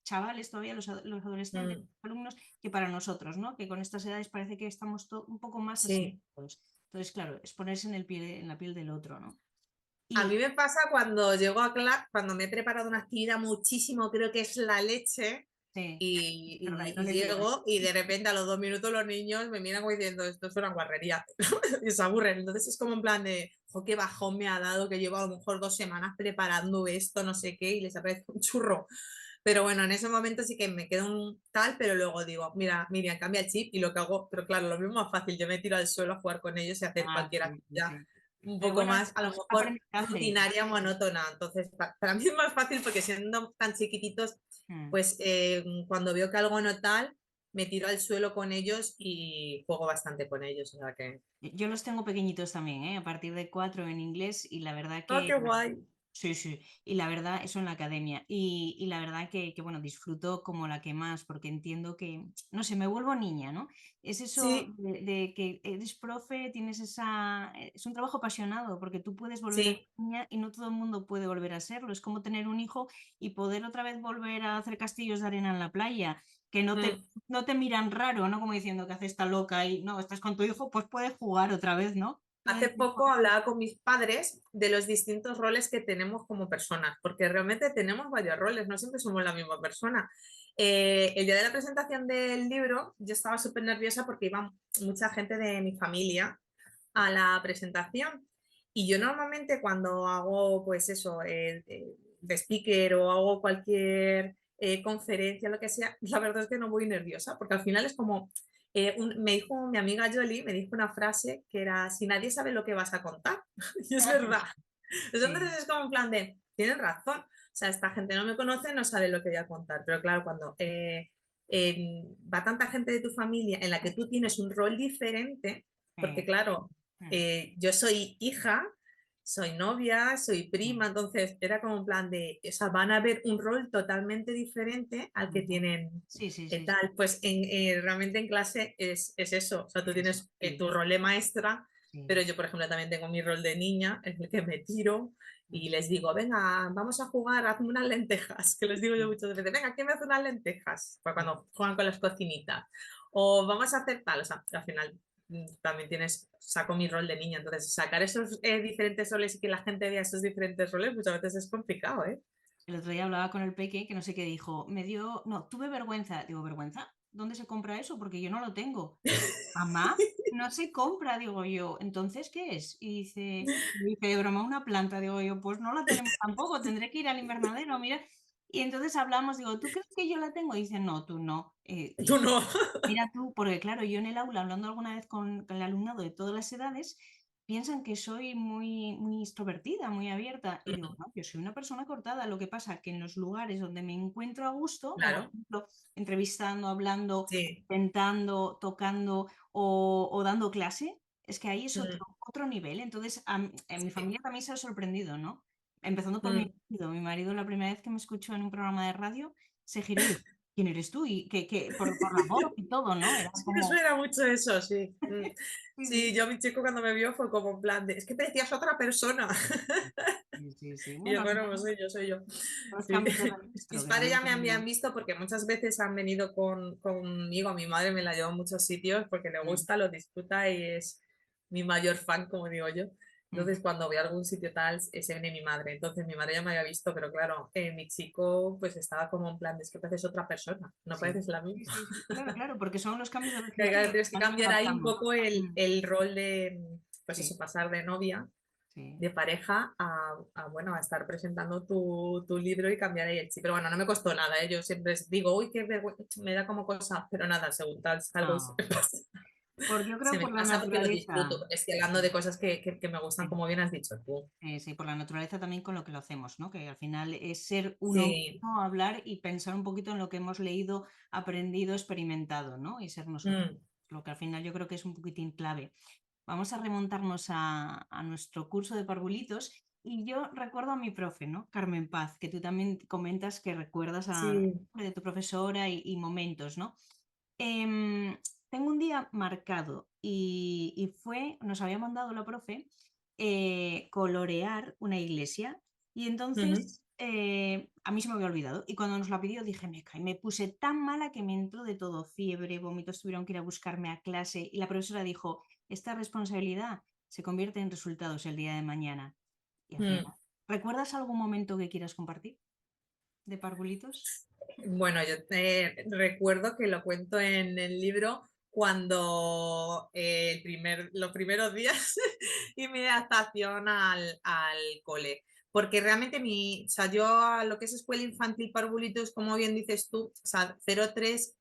A: chavales todavía, los adolescentes,
B: mm,
A: alumnos, que para nosotros, ¿no? Que con estas edades parece que estamos un poco más
B: sí.
A: asentados. Entonces, claro, es ponerse en la piel del otro, ¿no?
B: A mí
A: Y
B: me pasa cuando llego a clase, cuando me he preparado una actividad muchísimo, creo que es la leche,
A: sí,
B: y,
A: es verdad, y no
B: y
A: les llega.
B: llego y de repente a los 2 minutos los niños me miran como diciendo, esto es una guarrería, y se aburren. Entonces es como en plan de, jo, qué bajón me ha dado que llevo a lo mejor 2 semanas preparando esto, no sé qué, y les aparece un churro. Pero bueno, en ese momento sí que me quedo un tal, pero luego digo, mira, Miriam, cambia el chip y lo que hago, pero claro, lo mismo es más fácil, yo me tiro al suelo a jugar con ellos y hacer
A: Ah,
B: cualquier
A: sí, sí,
B: actividad
A: sí.
B: un
A: Pero
B: poco
A: bueno,
B: más, a lo
A: es
B: mejor
A: aprendizaje.
B: rutinaria, monótona. Entonces, para mí es más fácil porque siendo tan chiquititos,
A: Mm.
B: pues cuando veo que algo no tal, me tiro al suelo con ellos y juego bastante con ellos. O sea que,
A: Yo los tengo pequeñitos también, ¿eh? A partir de 4 en inglés y la verdad
B: ¡oh,
A: que
B: qué guay!
A: sí, sí, y la verdad, eso en la academia. Y la verdad bueno, disfruto como la que más, porque entiendo que, no sé, me vuelvo niña, ¿no? Es eso
B: Sí,
A: de que eres profe, tienes es un trabajo apasionado, porque tú puedes volver a ser
B: sí.
A: niña y no todo el mundo puede volver a serlo. Es como tener un hijo y poder otra vez volver a hacer castillos de arena en la playa, que
B: Mm.
A: no te miran raro, ¿no? Como diciendo que haces esta loca y no, estás con tu hijo, pues puedes jugar otra vez, ¿no?
B: Hace poco hablaba con mis padres de los distintos roles que tenemos como personas, porque realmente tenemos varios roles, no siempre somos la misma persona. El día de la presentación del libro yo estaba súper nerviosa porque iba mucha gente de mi familia a la presentación y yo normalmente cuando hago pues eso, de speaker o hago cualquier conferencia, lo que sea, la verdad es que no voy nerviosa, porque al final es como me dijo mi amiga Jolie, me dijo una frase que era, si nadie sabe lo que vas a contar, y es verdad.
A: Sí.
B: Entonces es como un plan de, tienen razón, o sea, esta gente no me conoce, no sabe lo que voy a contar, pero claro, cuando va tanta gente de tu familia en la que tú tienes un rol diferente, porque
A: Sí.
B: claro,
A: Mm,
B: yo soy hija, soy novia, soy prima,
A: mm,
B: entonces era como un plan de, o sea, van a ver un rol totalmente diferente al que
A: ujú.
B: tienen
A: Sí, sí, sí, sí,
B: tal. Pues realmente en clase es eso, o sea, tú
A: es eso,
B: tienes
A: sí,
B: tu rol de maestra, pero
A: sí.
B: yo, por ejemplo, también tengo mi rol de niña, en el que me tiro y
A: Mm,
B: les digo, venga, vamos a jugar, hazme unas lentejas, que les digo yo
A: mm,
B: muchas veces, venga, ¿quién me hace unas lentejas? Pues
A: mm.
B: cuando juegan con las cocinitas. O vamos a hacer tal, o sea, al final también saco mi rol de niña, entonces sacar esos diferentes roles y que la gente vea esos diferentes roles muchas veces es complicado, ¿eh?
A: El otro día hablaba con el peque que no sé qué dijo, no, tuve vergüenza. Digo, ¿vergüenza? ¿Dónde se compra eso? Porque yo no lo tengo. Mamá, no se compra, digo yo. ¿Entonces qué es? Y dice de broma una planta, digo yo, pues no la tenemos tampoco, tendré que ir al invernadero, mira. Y entonces hablamos, digo, ¿tú crees que yo la tengo? Y dice, no, tú no.
B: Tú
A: Digo,
B: no.
A: mira tú, porque claro, yo en el aula, hablando alguna vez con el alumnado de todas las edades, piensan que soy muy extrovertida, muy abierta. Y digo, no, yo soy una persona cortada. Lo que pasa que en los lugares donde me encuentro a gusto, como por
B: Claro,
A: ejemplo entrevistando, hablando,
B: sí.
A: intentando, tocando o dando clase, es que ahí es
B: Mm,
A: otro nivel. Entonces, en mi
B: sí.
A: familia también se ha sorprendido, ¿no? Empezando por mi
B: Mm,
A: marido. Mi marido la primera vez que me escuchó en un programa de radio se giró y dijo, ¿quién eres tú? Y que por la voz y todo, ¿no? Era
B: Sí, me
A: como,
B: suena mucho eso, sí.
A: sí,
B: Sí,
A: sí,
B: yo mi chico cuando me vio fue como en plan de, es que parecías otra persona.
A: sí, sí, sí.
B: Y yo,
A: Bueno, al
B: bueno,
A: final,
B: pues soy yo, soy yo.
A: los
B: Sí.
A: cambios de registro,
B: Mis
A: que
B: padres
A: también
B: ya me
A: tenemos.
B: habían visto porque muchas veces han venido conmigo. Mi madre me la llevó a muchos sitios porque le
A: Mm,
B: gusta, lo disfruta y es mi mayor fan, como digo yo.
A: mm.
B: Entonces, cuando voy a algún sitio tal, se viene mi madre. Entonces, mi madre ya me había visto, pero claro, mi chico pues estaba como en plan, es que pareces otra persona, no
A: Sí,
B: pareces la
A: sí,
B: misma.
A: sí, sí, claro, claro, porque son los cambios de
B: Que
A: registro
B: claro,
A: los que
B: tienes que
A: también
B: cambiar ahí un
A: adaptamos.
B: poco el,
A: Mm,
B: el rol de, pues
A: sí,
B: eso, pasar de novia,
A: sí.
B: de pareja, bueno, a estar presentando tu libro y cambiar ahí el chip. Pero bueno, no me costó nada, ¿eh? Yo siempre digo, uy, qué vergüenza, me da como cosa, pero nada, según tal salgo y
A: Ah, yo
B: se
A: creo
B: me
A: por la
B: pasa porque lo disfruto,
A: naturaleza.
B: porque estoy hablando de
A: Sí,
B: cosas que me gustan,
A: sí.
B: como bien has dicho tú.
A: Sí, por la naturaleza también con lo que lo hacemos, ¿no? Que al final es ser uno
B: Sí,
A: mismo, hablar y pensar un poquito en lo que hemos leído, aprendido, experimentado, ¿no? Y ser nosotros.
B: mm,
A: Lo que al final yo creo que es un poquitín clave. Vamos a remontarnos a nuestro curso de parvulitos y yo recuerdo a mi profe, ¿no? Carmen Paz, que tú también comentas que recuerdas
B: sí,
A: de tu profesora y momentos, ¿no? Tengo un día marcado y nos había mandado la profe colorear una iglesia y
B: ujú,
A: entonces a mí se me había olvidado y cuando nos la pidió dije, me caí, me puse tan mala que me entró de todo, fiebre, vómitos, tuvieron que ir a buscarme a clase y la profesora dijo, esta responsabilidad se convierte en resultados el día de mañana. Y al final,
B: mm.
A: ¿recuerdas algún momento que quieras compartir de parvulitos?
B: Bueno, yo recuerdo que lo cuento en el libro cuando los primeros días y mi adaptación al cole. Porque realmente o sea, yo a lo que es escuela infantil parvulitos, como bien dices tú, o sea, 0-3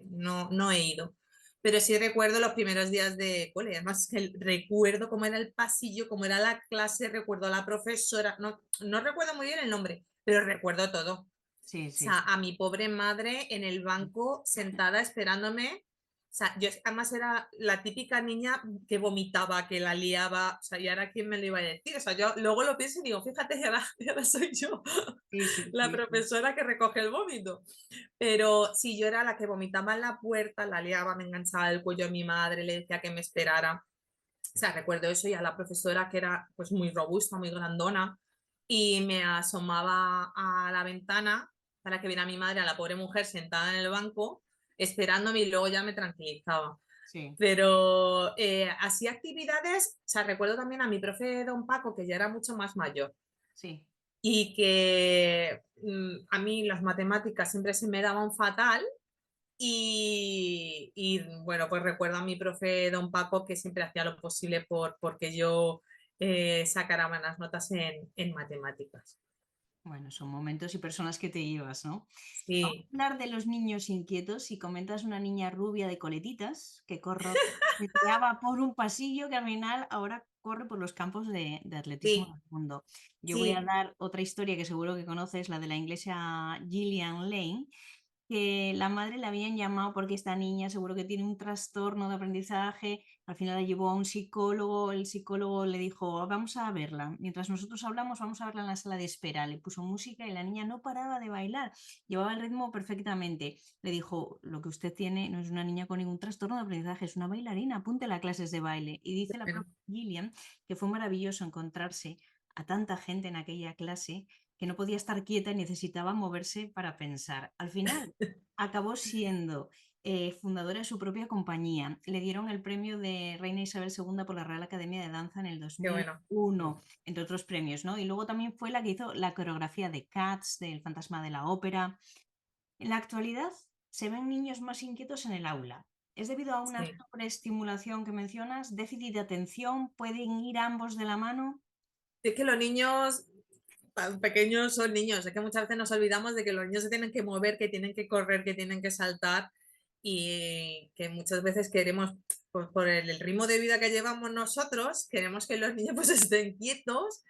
B: no he ido. Pero sí recuerdo los primeros días de cole. Además, que recuerdo cómo era el pasillo, cómo era la clase, recuerdo a la profesora. No recuerdo muy bien el nombre, pero recuerdo todo.
A: Sí,
B: O sea,
A: sí.
B: a mi pobre madre en el banco sentada esperándome. O sea, yo además era la típica niña que vomitaba, que la liaba. O sea, ¿y ahora quién me lo iba a decir? O sea, yo luego lo pienso y digo, fíjate, y ahora soy yo
A: Sí, sí,
B: la
A: sí, sí.
B: profesora que recoge el vómito. Pero sí, yo era la que vomitaba en la puerta, la liaba, me enganchaba el cuello a mi madre, le decía que me esperara. O sea, recuerdo eso y a la profesora que era pues muy robusta, muy grandona y me asomaba a la ventana para que viera a mi madre, a la pobre mujer sentada en el banco esperándome y luego ya me tranquilizaba.
A: Sí,
B: Pero así actividades, o sea, recuerdo también a mi profe Don Paco, que ya era mucho más mayor
A: sí.
B: y que a mí las matemáticas siempre se me daban fatal y bueno, pues recuerdo a mi profe Don Paco que siempre hacía lo posible porque yo sacara buenas notas en matemáticas.
A: Bueno, son momentos y personas que te llevas, ¿no? Vamos a
B: Sí,
A: hablar de los niños inquietos y comentas una niña rubia de coletitas que correteaba por un pasillo que al final ahora corre por los campos de atletismo
B: sí,
A: del mundo. Yo voy a
B: sí,
A: dar otra historia que seguro que conoces, la de la inglesa Gillian Lane, que la madre la habían llamado porque esta niña seguro que tiene un trastorno de aprendizaje. Al final la llevó a un psicólogo, el psicólogo le dijo, vamos a verla, mientras nosotros hablamos, vamos a verla en la sala de espera. Le puso música y la niña no paraba de bailar, llevaba el ritmo perfectamente. Le dijo, lo que usted tiene no es una niña con ningún trastorno de aprendizaje, es una bailarina, apúntela a clases de baile. Y dice la
B: bueno,
A: propia Gillian que fue maravilloso encontrarse a tanta gente en aquella clase que no podía estar quieta y necesitaba moverse para pensar. Al final, acabó siendo fundadora de su propia compañía. Le dieron el premio de Reina Isabel II por la Real Academia de Danza en el
B: qué bueno.
A: 2001, entre otros premios, ¿no? Y luego también fue la que hizo la coreografía de Cats, del Fantasma de la Ópera. En la actualidad se ven niños más inquietos en el aula. ¿Es debido a una
B: Sí.
A: sobreestimulación que mencionas? ¿Déficit de atención? ¿Pueden ir ambos de la mano?
B: Es que los niños tan pequeños son niños, es que muchas veces nos olvidamos de que los niños se tienen que mover, que tienen que correr, que tienen que saltar y que muchas veces queremos, por el ritmo de vida que llevamos nosotros, queremos que los niños pues estén quietos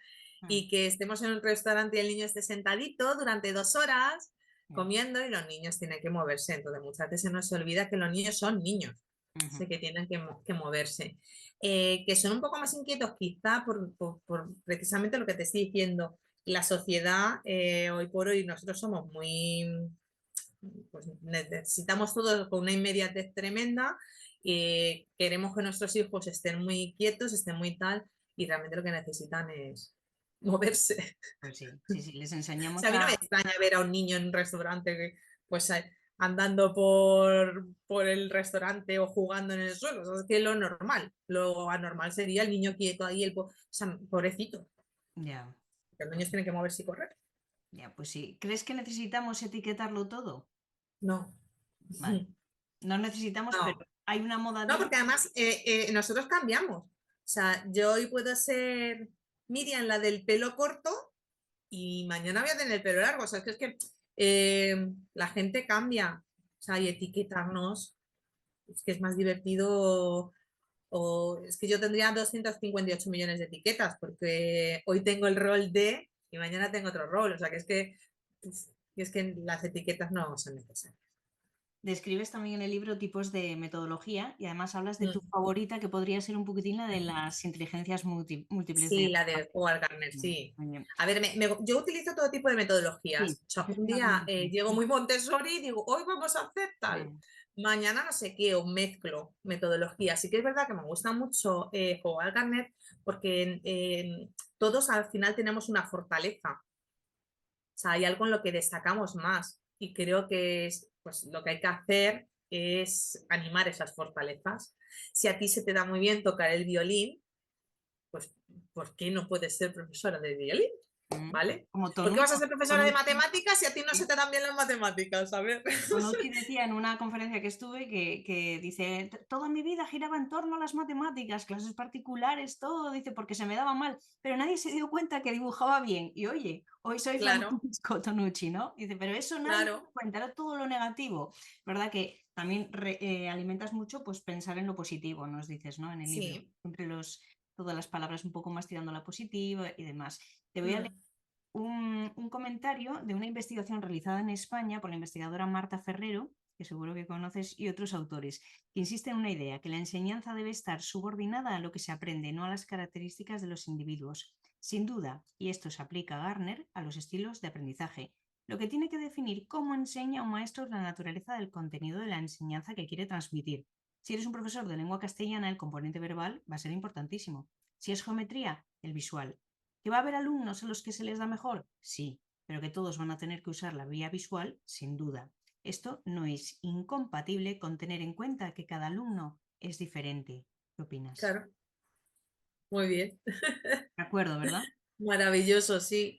A: Mm,
B: y que estemos en un restaurante y el niño esté sentadito durante 2 horas
A: ya.
B: comiendo y los niños tienen que moverse. Entonces muchas veces se nos olvida que los niños son niños,
A: Ujú.
B: así que tienen que moverse. Que son un poco más inquietos quizá por precisamente lo que te estoy diciendo. La sociedad hoy por hoy nosotros somos muy pues necesitamos todo con una inmediatez tremenda, queremos que nuestros hijos estén muy quietos, estén muy tal, y realmente lo que necesitan es moverse.
A: Pues sí, sí, sí, les
B: O
A: enseñamos
B: sea, a mí no me
A: a...
B: extraña ver a un niño en un restaurante pues andando por el restaurante o jugando en el suelo. O sea, es que lo normal, lo anormal sería el niño quieto ahí, o sea, pobrecito,
A: Ya,
B: que los
A: pues,
B: niños tienen que moverse y correr.
A: ya, pues sí. ¿Crees que necesitamos etiquetarlo todo?
B: No.
A: Vale. No necesitamos, pero
B: No,
A: hay una
B: no,
A: modalidad.
B: porque además nosotros cambiamos. O sea, yo hoy puedo ser Miriam, la del pelo corto, y mañana voy a tener el pelo largo. O sea, es que la gente cambia. O sea, y etiquetarnos, es que es más divertido. O es que yo tendría 258 millones de etiquetas, porque hoy tengo el rol de y mañana tengo otro rol. O sea, que es que las etiquetas no son necesarias.
A: Describes también en el libro tipos de metodología y además hablas de tu
B: Mm.
A: favorita, que podría ser un poquitín la de las inteligencias múltiples
B: Sí,
A: de...
B: la de Howard Gardner, sí.
A: Muy bien.
B: A ver, yo utilizo todo tipo de
A: Sí,
B: metodologías. O sea,
A: eso te
B: un
A: iba a
B: día
A: comentar.
B: llego muy Montessori y digo, hoy vamos a hacer tal.
A: Sí.
B: Mañana no sé qué, o mezclo metodologías. Sí que es verdad que me gusta mucho Howard Gardner porque todos al final tenemos una fortaleza. O sea, hay algo en lo que destacamos más y creo que es, pues, lo que hay que hacer es animar esas fortalezas. Si a ti se te da muy bien tocar el violín, pues ¿por qué no puedes ser profesora de violín? ¿Vale?
A: Como
B: ¿Por qué vas a ser profesora de
A: Tonucci,
B: matemáticas si a ti no se te dan bien las matemáticas? A ver.
A: Tonucci decía en una conferencia que estuve que dice, toda mi vida giraba en torno a las matemáticas, clases particulares, todo, dice, porque se me daba mal, pero nadie se dio cuenta que dibujaba bien. Y oye, hoy soy
B: Claro,
A: Francisco Tonucci, ¿no? Dice, pero eso nadie se dio
B: claro,
A: cuenta, era todo lo negativo. ¿Verdad? Que también alimentas mucho pues pensar en lo positivo, nos dices, ¿no? En el libro,
B: sí.
A: entre todas las palabras un poco más tirando a la positiva y demás. Te voy a leer
B: Mm,
A: un comentario de una investigación realizada en España por la investigadora Marta Ferrero, que seguro que conoces, y otros autores, que insiste en una idea, que la enseñanza debe estar subordinada a lo que se aprende, no a las características de los individuos. Sin duda, y esto se aplica a Gardner, a los estilos de aprendizaje, lo que tiene que definir cómo enseña un maestro la naturaleza del contenido de la enseñanza que quiere transmitir. Si eres un profesor de lengua castellana, el componente verbal va a ser importantísimo. Si es geometría, el visual. ¿Que va a haber alumnos a los que se les da mejor? Sí, pero que todos van a tener que usar la vía visual, sin duda. Esto no es incompatible con tener en cuenta que cada alumno es diferente. ¿Qué opinas?
B: claro, muy bien.
A: De acuerdo, ¿verdad?
B: Maravilloso, sí.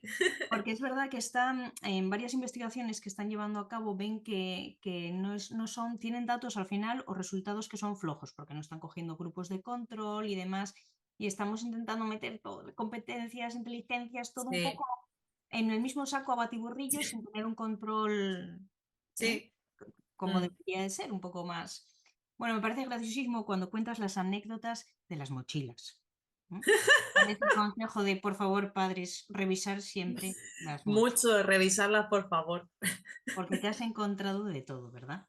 A: Porque es verdad que están en varias investigaciones que están llevando a cabo, ven que no son, tienen datos al final o resultados que son flojos, porque no están cogiendo grupos de control y demás, y estamos intentando meter todo, competencias, inteligencias, todo un poco
B: Sí,
A: en el mismo saco a batiburrillos sin tener un control, ¿eh?
B: sí.
A: Como
B: Mm.
A: debería de ser, un poco más. Bueno, me parece graciosísimo cuando cuentas las anécdotas de las mochilas. ¿Eh? Con ese consejo de, por favor, padres, revisar siempre las mochilas,
B: Mucho, revisarlas, por favor.
A: porque te has encontrado de todo, ¿verdad?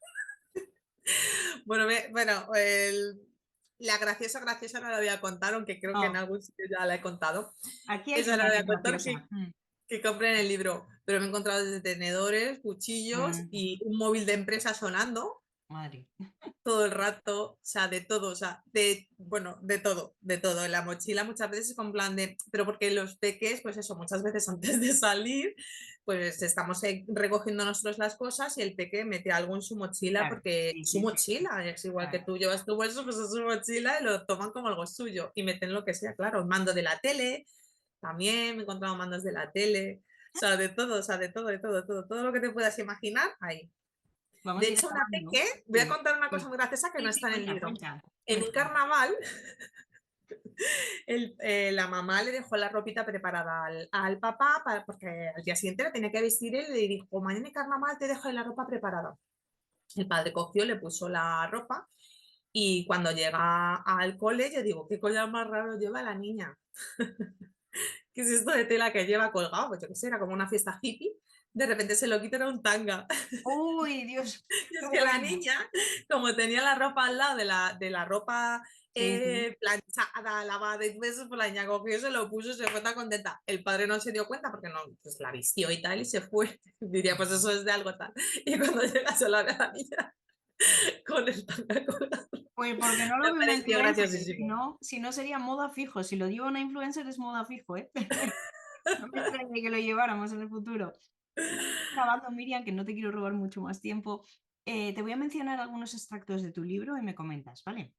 B: Bueno, la graciosa, graciosa no la voy a contar, aunque creo que en
A: No,
B: algún sitio ya la he contado.
A: aquí hay
B: Esa no la
A: una
B: voy
A: que
B: a
A: es
B: contar,
A: graciosa.
B: que compren el libro. Pero me he encontrado desde tenedores, cuchillos
A: Mm,
B: y un móvil de empresa sonando
A: madre.
B: todo el rato, o sea, de todo, o sea, bueno, de todo, de todo. En la mochila muchas veces es con plan de, pero porque los peques, pues eso, muchas veces antes de salir, pues estamos recogiendo nosotros las cosas y el peque mete algo en su mochila
A: Claro,
B: porque
A: sí,
B: su
A: sí, sí, sí,
B: mochila, es igual que
A: claro.
B: tú llevas tu bolso, pues es su mochila y lo toman como algo suyo y meten lo que sea, claro, mando de la tele, también me he encontrado mandos de la tele, o sea, de todo, o sea, de todo, de todo, todo, todo lo que te puedas imaginar, ahí.
A: Vamos
B: De
A: a ir
B: hecho, una
A: acabando.
B: peque, voy a
A: Sí,
B: contar una cosa
A: sí,
B: muy graciosa que no
A: sí, sí,
B: está en el
A: cuenta,
B: libro.
A: cuenta,
B: En un
A: cuenta.
B: carnaval, la mamá le dejó la ropita preparada al papá porque al día siguiente la tenía que vestir él y le dijo, mañana en carnaval te dejo la ropa preparada. El padre cogió, le puso la ropa y cuando llega al cole yo digo, ¿qué collar más raro lleva la niña? ¿qué es esto de tela que lleva colgado? Pues yo qué sé, era como una fiesta hippie. De repente se lo quita, era un tanga.
A: Uy, Dios,
B: Y
A: qué
B: es que la
A: bueno.
B: niña, como tenía la ropa al lado de la ropa
A: Sí, sí.
B: planchada, lavada y todo eso, pues la niña cogió, se lo puso, se fue tan contenta. El padre no se dio cuenta porque no, pues la vistió y tal y se fue. Diría, pues eso es de algo tal. Y cuando llega se la ve a la niña con el tanga colgado.
A: Pues porque no
B: Me
A: lo ve una
B: pareció
A: influencer, si
B: graciosísimo.
A: no, si no sería moda fijo. Si lo lleva una influencer es moda fijo, ¿eh? No me extraña que lo lleváramos en el futuro. Acabando, Miriam, que no te quiero robar mucho más tiempo. Te voy a mencionar algunos extractos de tu libro y me comentas, ¿vale?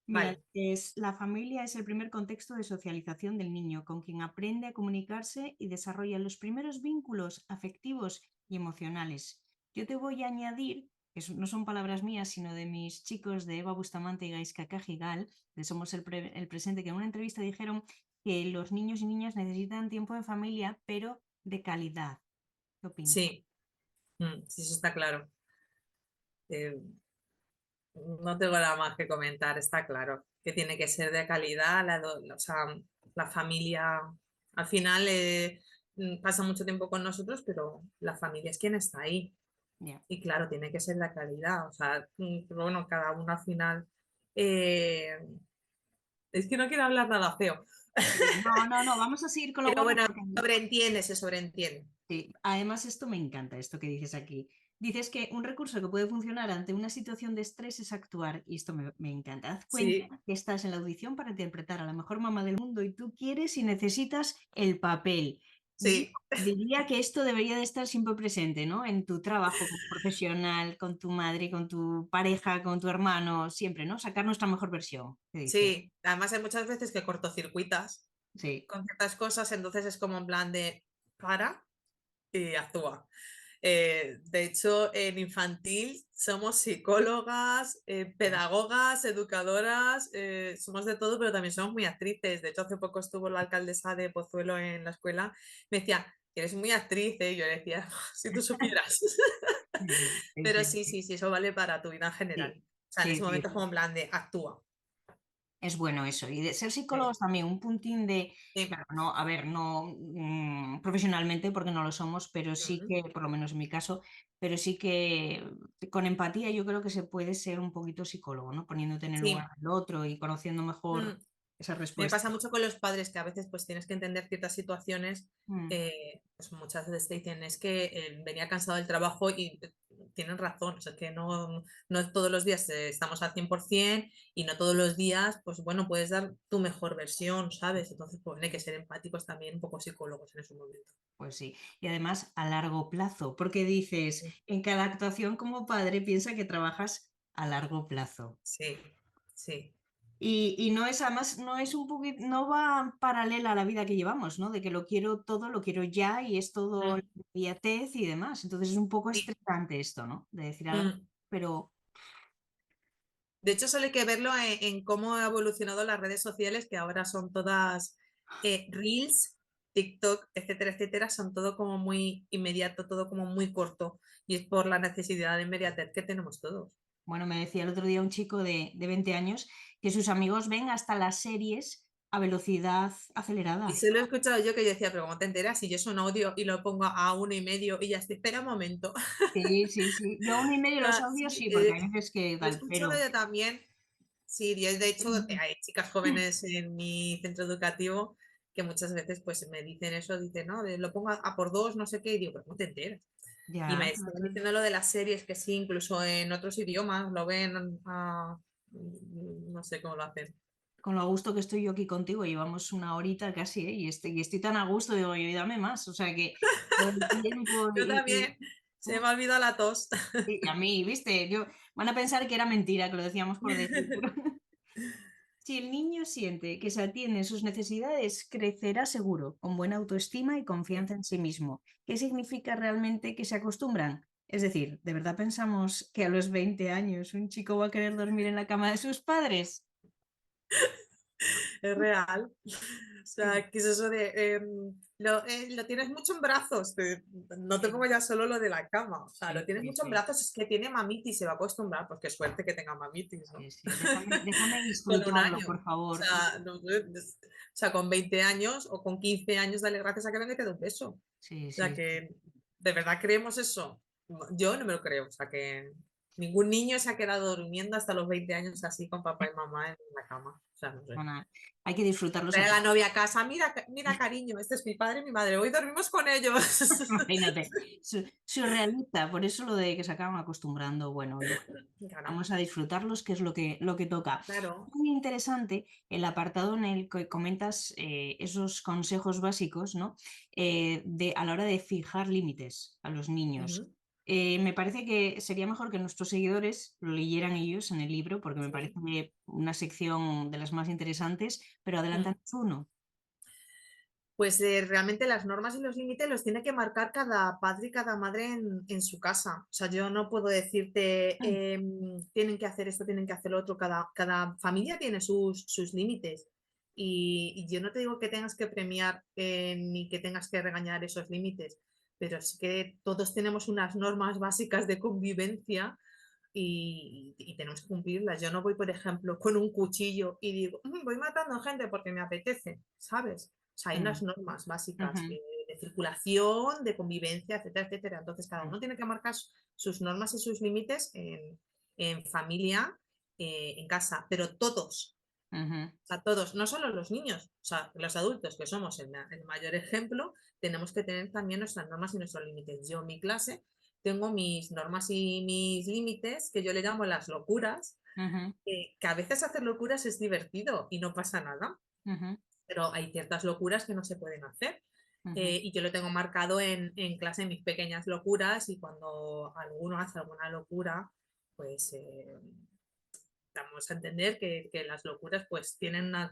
A: Mira,
B: Vale,
A: la familia es el primer contexto de socialización del niño, con quien aprende a comunicarse y desarrolla los primeros vínculos afectivos y emocionales. Yo te voy a añadir, que no son palabras mías, sino de mis chicos de Eva Bustamante y Gaisca Cajigal, de Somos el Presente, que en una entrevista dijeron que los niños y niñas necesitan tiempo en familia, pero de calidad. ¿Qué opinas?
B: sí, sí, eso está claro. Eh, no tengo nada más que comentar, está claro que tiene que ser de calidad, o sea, la familia al final pasa mucho tiempo con nosotros, pero la familia es quien está ahí.
A: Ya.
B: Y claro, tiene que ser de calidad, o sea, pero bueno, cada uno al final, eh, es que no quiero hablar nada feo,
A: No, no, no, vamos a seguir con lo
B: pero
A: bueno
B: bueno,
A: porque
B: sobreentiende, se sobreentiende.
A: sí, además esto me encanta, esto que dices aquí. Dices que un recurso que puede funcionar ante una situación de estrés es actuar, y esto me encanta. Haz cuenta
B: Sí,
A: que estás en la audición para interpretar a la mejor mamá del mundo y tú quieres y necesitas el papel. Yo
B: sí,
A: diría que esto debería de estar siempre presente, ¿no? En tu trabajo como profesional, con tu madre, con tu pareja, con tu hermano, siempre, ¿no? Sacar nuestra mejor versión. ¿Qué dices?
B: sí. Además hay muchas veces que cortocircuitas
A: Sí.
B: con ciertas cosas, entonces es como en plan de para y actúa. De hecho, en infantil somos psicólogas, pedagogas, educadoras, somos de todo, pero también somos muy actrices. De hecho, hace poco estuvo la alcaldesa de Pozuelo en la escuela, me decía, eres muy actriz, ¿eh? Y yo le decía, si tú supieras.
A: Sí,
B: Pero
A: sí,
B: sí,
A: sí,
B: sí, sí, eso vale para tu vida en general.
A: sí,
B: O sea, en
A: sí,
B: ese
A: sí,
B: momento es como
A: sí.
B: en plan de actúa.
A: Es bueno eso. Y de ser
B: Sí,
A: psicólogos también, un puntín de,
B: sí.
A: claro, no, a ver, no profesionalmente porque no lo somos, pero sí
B: Ujú.
A: que, por lo menos en mi caso, pero sí que con empatía yo creo que se puede ser un poquito psicólogo, ¿no? Poniéndote en el lugar
B: Sí.
A: del otro y conociendo
B: Mm.
A: mejor esa
B: Me
A: respuesta.
B: pasa mucho con los padres que a veces pues tienes que entender ciertas situaciones,
A: Mm,
B: pues muchas veces te dicen es que venía cansado del trabajo y tienen razón, o sea que no todos los días estamos al 100% y no todos los días pues bueno puedes dar tu mejor versión, ¿sabes? Entonces pues hay que ser empáticos también, un poco psicólogos en ese momento.
A: pues sí. Y además a largo plazo, porque dices, en cada actuación como padre piensa que trabajas a largo plazo.
B: Sí, sí.
A: Y no es además, no es un poquito, no va paralela a la vida que llevamos, ¿no? De que lo quiero todo, lo quiero ya y es todo
B: Mm,
A: inmediatez y demás. Entonces es un poco
B: sí.
A: estresante esto, ¿no? De decir algo,
B: Mm.
A: pero
B: De hecho, solo hay que verlo en cómo ha evolucionado las redes sociales, que ahora son todas Reels, TikTok, etcétera, etcétera, son todo como muy inmediato, todo como muy corto. Y es por la necesidad de inmediatez que tenemos todos.
A: bueno, me decía el otro día un chico de 20 años que sus amigos ven hasta las series a velocidad
B: Y
A: acelerada.
B: se lo he escuchado yo que yo decía, pero ¿cómo te enteras? Si yo es un audio y lo pongo a 1,5 y ya estoy, espera un momento.
A: Sí, sí, sí. Yo uno y medio los
B: Ah,
A: audios
B: sí,
A: sí, porque hay veces que
B: lo he
A: tal,
B: escuchado
A: pero
B: yo también. Sí, y de hecho hay chicas jóvenes en mi centro educativo que muchas veces pues me dicen eso, dicen, no, lo pongo a por dos, no sé qué, y digo, pero no te enteras. Y me
A: ya.
B: estaban diciendo lo de las series, que sí, incluso en otros idiomas lo ven, no sé cómo lo hacen.
A: Con lo a gusto que estoy yo aquí contigo, llevamos una horita casi, ¿eh? Y estoy tan a gusto, digo, y dame más. O sea que todo el tiempo
B: Yo también, se
A: uf,
B: me ha olvidado la tos.
A: y a mí, ¿viste? Van a pensar que era mentira, que lo decíamos por decir. Pero si el niño siente que se atienden sus necesidades, crecerá seguro, con buena autoestima y confianza en sí mismo. ¿Qué significa realmente que se acostumbran? Es decir, ¿de verdad pensamos que a los 20 años un chico va a querer dormir en la cama de sus padres?
B: Es real. O
A: Sí,
B: sea, que es eso de, lo tienes mucho en brazos, no te
A: sí,
B: pongo ya solo lo de la cama, o sea, lo
A: sí,
B: tienes
A: sí,
B: mucho en
A: sí,
B: brazos, es que tiene mamitis, se va a acostumbrar, pues qué suerte que tenga mamitis, ¿no?
A: sí, sí. Déjame
B: Con un
A: disfrutarlo,
B: año.
A: por
B: O
A: favor.
B: sea, o sea, con 20 años o con 15 años, dale gracias a que venga y te dé un beso. O
A: Sí,
B: sea,
A: sí, sí.
B: que ¿de verdad creemos eso? Yo no me lo creo. O sea, que ningún niño se ha quedado durmiendo hasta los 20 años así con papá y mamá en la cama. O sea, no sé.
A: Bueno, hay que disfrutarlos a
B: Trae a la
A: todos.
B: novia a casa, mira, mira, cariño, este es mi padre y mi madre, hoy dormimos con ellos.
A: Imagínate, surrealista, por eso lo de que se acaban acostumbrando, bueno, lógico.
B: Claro,
A: Vamos a disfrutarlos, que es lo que toca.
B: claro.
A: Muy interesante el apartado en el que comentas esos consejos básicos, ¿no? A la hora de fijar límites a los niños.
B: Ujú,
A: Me parece que sería mejor que nuestros seguidores lo leyeran ellos en el libro, porque me parece
B: sí.
A: una sección de las más interesantes, pero
B: Mm.
A: adelantanos uno.
B: Pues realmente las normas y los límites los tiene que marcar cada padre y cada madre en su casa. O sea, yo no puedo decirte,
A: Mm,
B: tienen que hacer esto, tienen que hacer lo otro. Cada familia tiene sus límites. Y yo no te digo que tengas que premiar ni que tengas que regañar esos límites, pero es que todos tenemos unas normas básicas de convivencia y tenemos que cumplirlas. Yo no voy, por ejemplo, con un cuchillo y digo, voy matando gente porque me apetece", ¿sabes? O sea, hay unas
A: mm,
B: normas básicas
A: ujú,
B: de circulación, de convivencia, etcétera, etcétera. Entonces, cada
A: mm,
B: uno tiene que marcar sus normas y sus límites en familia, en casa, pero todos,
A: ujú,
B: o sea, todos, no solo los niños, o sea, los adultos, que somos el mayor ejemplo, tenemos que tener también nuestras normas y nuestros límites. Yo en mi clase tengo mis normas y mis límites, que yo le llamo las locuras,
A: ujú,
B: que a veces hacer locuras es divertido y no pasa nada,
A: ujú,
B: pero hay ciertas locuras que no se pueden hacer.
A: ujú.
B: Y yo lo tengo marcado en clase, en mis pequeñas locuras, y cuando alguno hace alguna locura, pues damos a entender que las locuras pues tienen una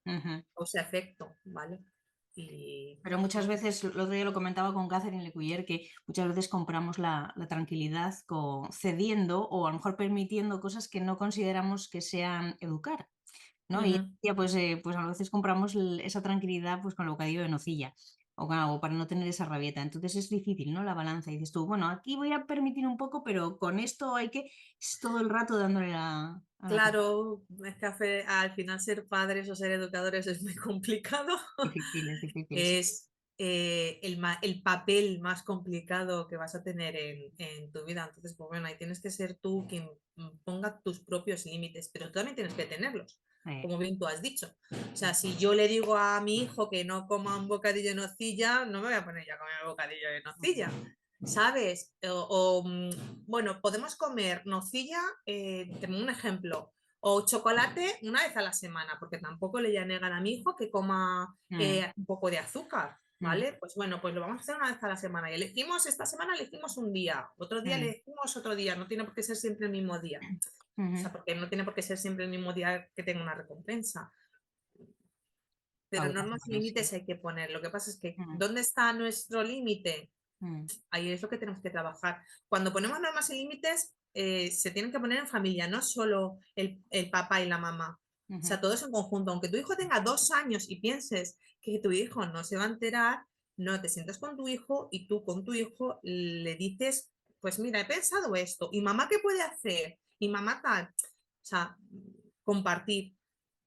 A: Ujú.
B: causa-efecto, ¿vale? Y
A: Pero muchas veces, el otro día lo comentaba con Catherine Lecuyer, que muchas veces compramos la tranquilidad cediendo o a lo mejor permitiendo cosas que no consideramos que sean educar, ¿no? Y
B: ujú,
A: ya, pues a veces compramos esa tranquilidad pues con el bocadillo de nocilla o para no tener esa rabieta. Entonces es difícil, ¿no? La balanza. Y dices tú, bueno, aquí voy a permitir un poco, pero con esto hay que es todo el rato dándole a la
B: claro, es que al final ser padres o ser educadores es muy complicado.
A: es difícil, sí.
B: Es el papel más complicado que vas a tener en tu vida. Entonces, pues bueno, ahí tienes que ser tú quien ponga tus propios límites, pero tú también tienes que tenerlos,
A: Eh,
B: como bien tú has dicho. O sea, si yo le digo a mi hijo que no coma un bocadillo de nocilla, no me voy a poner ya a comer un bocadillo de nocilla. ¿Sabes? Bueno, podemos comer nocilla, tengo un ejemplo, o chocolate una vez a la semana, porque tampoco le voy a negar a mi hijo que coma
A: mm,
B: un poco de azúcar,
A: mm,
B: ¿vale? Pues bueno, pues lo vamos a hacer una vez a la semana. Y elegimos, esta semana elegimos un día, otro día
A: mm,
B: elegimos otro día, no tiene por qué ser siempre el mismo día. O
A: ujú.
B: sea, porque no tiene por qué ser siempre el mismo día que tenga una recompensa. Pero normas y
A: Paulatinamente, sí.
B: límites hay que poner. Lo que pasa es que,
A: Mm,
B: ¿dónde está nuestro límite?
A: mm,
B: Ahí es lo que tenemos que trabajar. Cuando ponemos normas y límites, se tienen que poner en familia, no solo el papá y la mamá. O
A: ujú.
B: sea, todos en conjunto. Aunque tu hijo tenga 2 años y pienses que tu hijo no se va a enterar, no, te sientas con tu hijo y tú con tu hijo le dices, pues mira, he pensado esto. ¿Y mamá qué puede hacer? ¿Y mamá tal? O sea, compartir,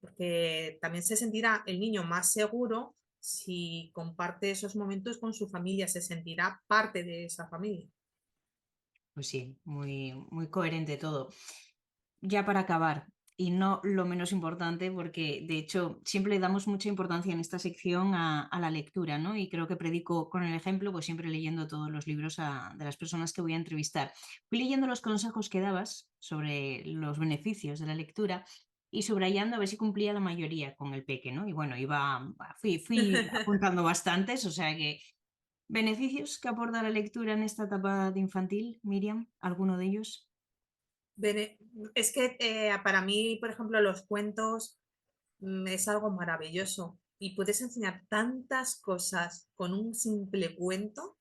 B: porque también se sentirá el niño más seguro si comparte esos momentos con su familia, se sentirá parte de esa familia.
A: Pues sí, muy coherente todo. Ya para acabar, y no lo menos importante, porque de hecho siempre le damos mucha importancia en esta sección a la lectura, ¿no? Y creo que predico con el ejemplo, pues siempre leyendo todos los libros de las personas que voy a entrevistar. Fui leyendo los consejos que dabas sobre los beneficios de la lectura y subrayando a ver si cumplía la mayoría con el peque, ¿no? Y bueno, fui apuntando bastantes, o sea que beneficios que aporta la lectura en esta etapa de infantil, Miriam, ¿alguno de ellos?
B: Es que para mí, por ejemplo, los cuentos es algo maravilloso y puedes enseñar tantas cosas con un simple cuento,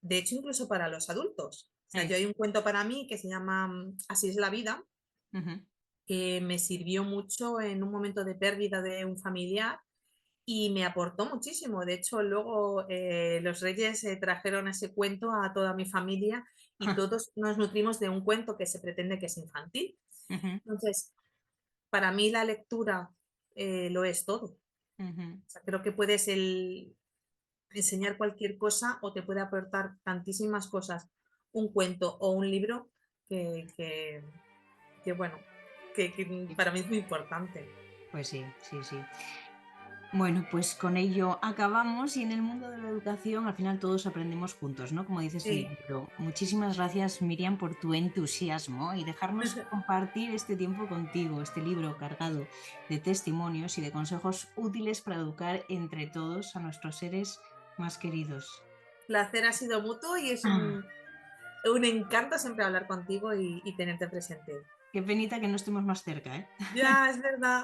B: de hecho, incluso para los adultos. O sea, yo hay un cuento para mí que se llama Así es la vida,
A: Ujú,
B: que me sirvió mucho en un momento de pérdida de un familiar y me aportó muchísimo. De hecho, luego los Reyes trajeron ese cuento a toda mi familia y todos nos nutrimos de un cuento que se pretende que es infantil.
A: Ujú,
B: Entonces, para mí la lectura lo es todo.
A: ujú.
B: O sea, creo que puedes enseñar cualquier cosa o te puede aportar tantísimas cosas un cuento o un libro que, que, que bueno, que para mí es muy importante.
A: Pues sí, sí, sí. Bueno, pues con ello acabamos y en el mundo de la educación al final todos aprendemos juntos, ¿no? Como dices en el
B: Sí,
A: libro. Muchísimas gracias, Miriam, por tu entusiasmo y dejarnos compartir este tiempo contigo, este libro cargado de testimonios y de consejos útiles para educar entre todos a nuestros seres más queridos.
B: placer ha sido mutuo y es un encanto siempre hablar contigo y tenerte presente.
A: Qué penita que no estemos más cerca, ¿eh?
B: Ya, es verdad.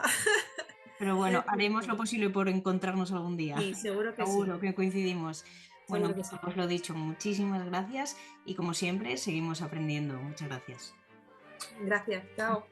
A: Pero bueno,
B: Es
A: haremos lo
B: cierto.
A: posible por encontrarnos algún día.
B: Sí, seguro que sí.
A: Seguro que coincidimos. Bueno,
B: Seguro que sí.
A: pues lo dicho, muchísimas gracias y como siempre, seguimos aprendiendo. Muchas gracias.
B: Gracias. Chao.